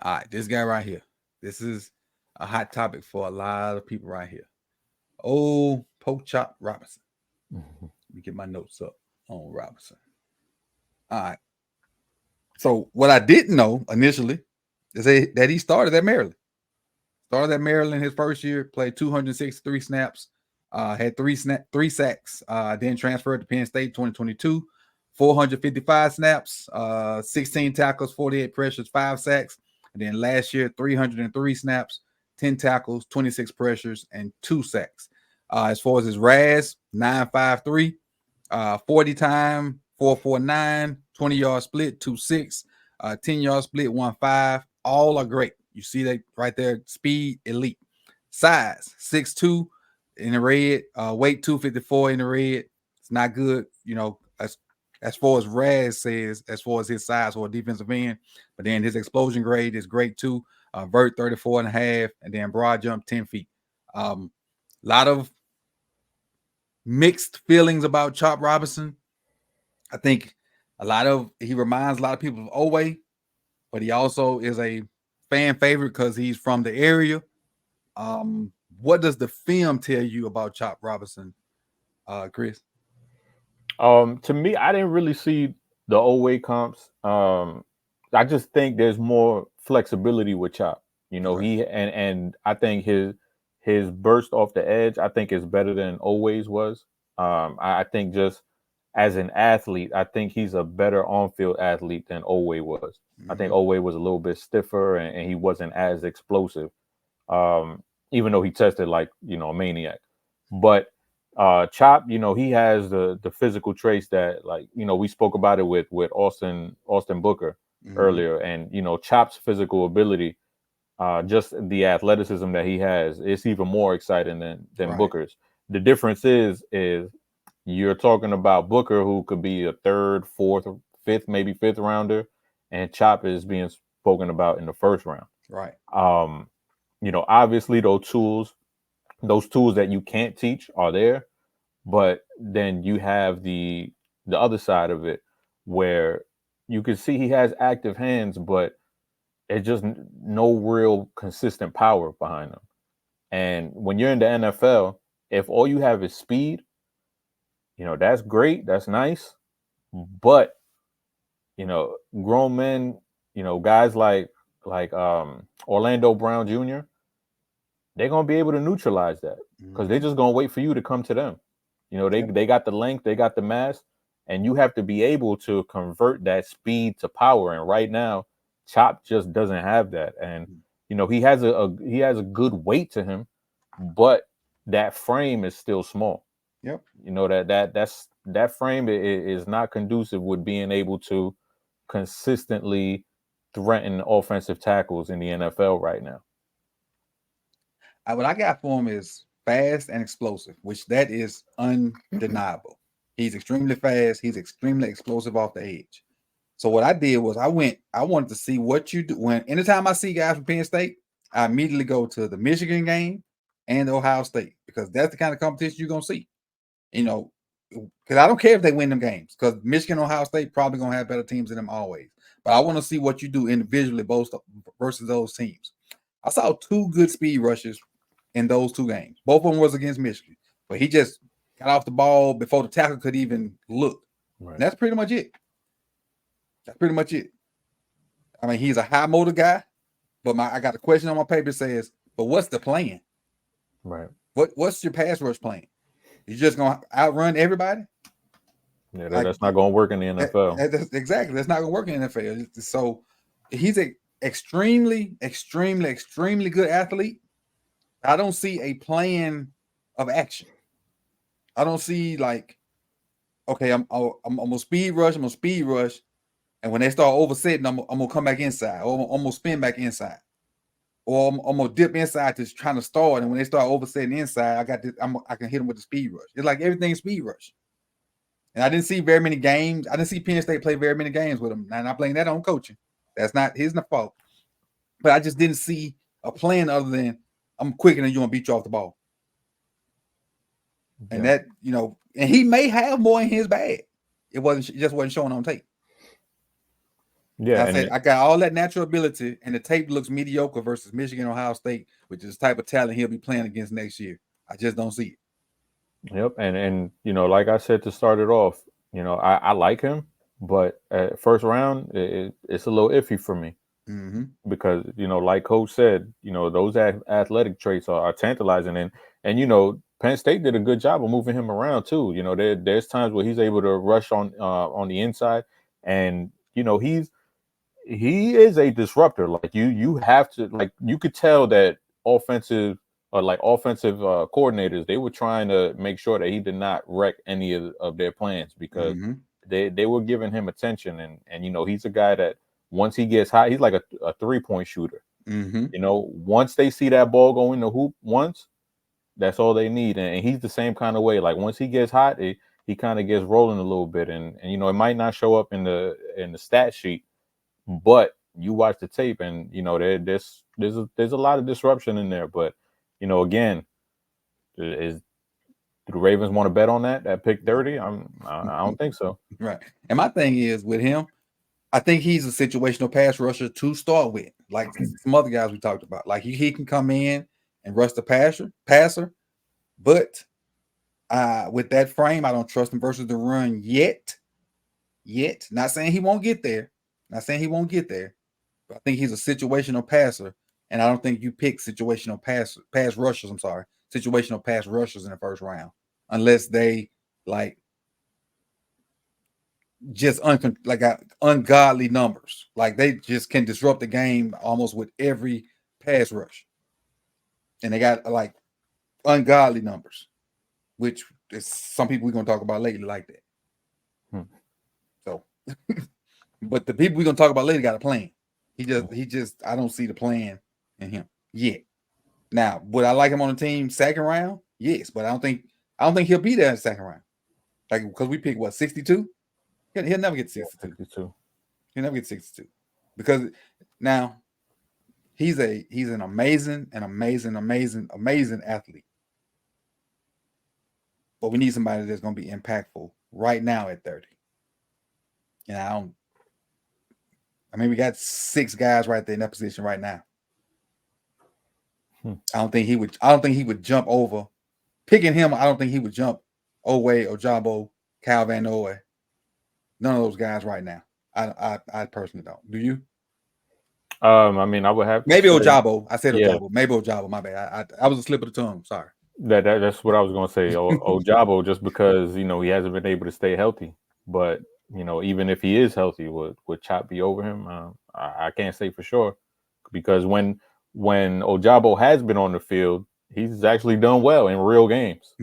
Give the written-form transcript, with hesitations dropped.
All right, this guy right here. This is a hot topic for a lot of people right here. Oh, Poke Chop Robinson. Mhm. Let me get my notes up on Robinson. All right. So what I didn't know initially is that he started at Maryland. Started at Maryland his first year, played 263 snaps, had three sacks, then transferred to Penn State 2022, 455 snaps, 16 tackles, 48 pressures, five sacks. And then last year, 303 snaps, 10 tackles, 26 pressures, and two sacks. As far as his RAS, 953, 40 time, 449, 20-yard split, 2.6, 10-yard split, 1.5. All are great. You see that right there. Speed, elite. Size, 6'2 in the red. Weight, 254 in the red. It's not good, as far as Raz says, as far as his size for a defensive end. But then his explosion grade is great too. Vert 34 and a half, and then broad jump 10 feet. A lot of mixed feelings about Chop Robinson. I think he reminds a lot of people of Owe, but he also is a fan favorite because he's from the area. Um, what does the film tell you about Chop Robinson, Chris? To me, I didn't really see the old way comps. I just think there's more flexibility with Chop. You know, Right. and I think his burst off the edge, I think is better than always was. I think just as an athlete, I think he's a better on-field athlete than Owe was. I think Mm-hmm. Owe was a little bit stiffer and he wasn't as explosive. Even though he tested like a maniac. But Chop, he has the physical traits that like we spoke about it with Austin Booker Mm-hmm. earlier, and Chop's physical ability, just the athleticism that he has, it's even more exciting than Right. Booker's. The difference is you're talking about Booker, who could be a third, fourth, fifth, maybe fifth rounder, and Chop is being spoken about in the first round. Right. Um, obviously those tools that you can't teach are there, but then you have the other side of it where you can see he has active hands, but it's just no real consistent power behind them. And when you're in the NFL, if all you have is speed, that's great, that's nice, but grown men, guys like Orlando Brown Jr., they're gonna be able to neutralize that because they're Mm-hmm. just gonna wait for you to come to them. They Yep. they got the length, they got the mass, and you have to be able to convert that speed to power. And right now, Chop just doesn't have that. And he has a good weight to him, but that frame is still small. Yep. That frame is not conducive with being able to consistently threaten offensive tackles in the NFL right now. What I got for him is fast and explosive, which that is undeniable. He's extremely fast. He's extremely explosive off the edge. So what I did was I wanted to see what you do when anytime I see guys from Penn State, I immediately go to the Michigan game and Ohio State because that's the kind of competition you're gonna see. You know, because I don't care if they win them games because Michigan, Ohio State probably gonna have better teams than them always. But I want to see what you do individually both versus those teams. I saw two good speed rushes in those two games. Both of them was against Michigan, but he just got off the ball before the tackle could even look. Right. And that's pretty much it. That's pretty much it. I mean, he's a high motor guy, but I got a question on my paper that says, but what's the plan? Right. What's your pass rush plan? You just gonna outrun everybody? Yeah, Like that's not going to work in the NFL. exactly. That's not gonna work in the NFL. So he's a extremely, extremely, extremely good athlete. I don't see a plan of action. I don't see like, okay, I'm gonna speed rush. I'm gonna speed rush, and when they start oversetting, I'm gonna come back inside, or I'm gonna spin back inside, or I'm gonna dip inside to trying to start. And when they start oversetting inside, I got this. I can hit them with the speed rush. It's like everything speed rush. And I didn't see very many games. I didn't see Penn State play very many games with him. And I blame that on coaching. That's not his fault. But I just didn't see a plan other than I'm quicker than you and beat you off the ball. And Yeah. that, and he may have more in his bag. It just wasn't showing on tape. Yeah, I said I got all that natural ability, and the tape looks mediocre versus Michigan, Ohio State, which is the type of talent he'll be playing against next year. I just don't see it. yep, and like I said to start it off, I like him, but at first round, it's a little iffy for me Mm-hmm. because like Coach said, those athletic traits are tantalizing, and Penn State did a good job of moving him around too. There's times where he's able to rush on the inside, and he is a disruptor. Like you have to, like, you could tell that offensive coordinators, they were trying to make sure that he did not wreck any of their plans because Mm-hmm. they were giving him attention, and he's a guy that once he gets hot, he's like a 3-point shooter. Mm-hmm. Once they see that ball go in the hoop once, that's all they need, and he's the same kind of way. Like once he gets hot, he kind of gets rolling a little bit, and it might not show up in the stat sheet, but you watch the tape, and there's a lot of disruption in there. But again, is do the Ravens want to bet on that at pick 30? I don't think so. Right. And my thing is with him, I think he's a situational pass rusher to start with, like some other guys we talked about. Like he can come in and rush the passer, but with that frame, I don't trust him versus the run yet. Not saying he won't get there. Not saying he won't get there. But I think he's a situational passer, and I don't think you pick situational pass rushers. I'm sorry, situational pass rushers in the first round, unless they like just ungodly numbers. Like they just can disrupt the game almost with every pass rush, and they got like ungodly numbers, which is some people we're gonna talk about lately like that. So, but the people we're gonna talk about later got a plan. He just I don't see the plan in him yet. Now, would I like him on the team second round? Yes, but I don't think he'll be there in the second round. Like because we pick what 62? He'll never get 62. 62. He'll never get 62 because now he's an amazing athlete. But we need somebody that's going to be impactful right now at 30. And we got 6 guys right there in that position right now. I don't think he would jump over picking him. I don't think he would jump Owe, Ojabo, Cal Van Noy. None of those guys right now. I personally don't. Do you? I would have to Maybe say, Ojabo. I said yeah, Ojabo. Maybe Ojabo. My bad. I was a slip of the tongue. Sorry. that's what I was gonna say. Ojabo, just because he hasn't been able to stay healthy, but even if he is healthy, would Chop be over him? I can't say for sure because when Ojabo has been on the field, he's actually done well in real games.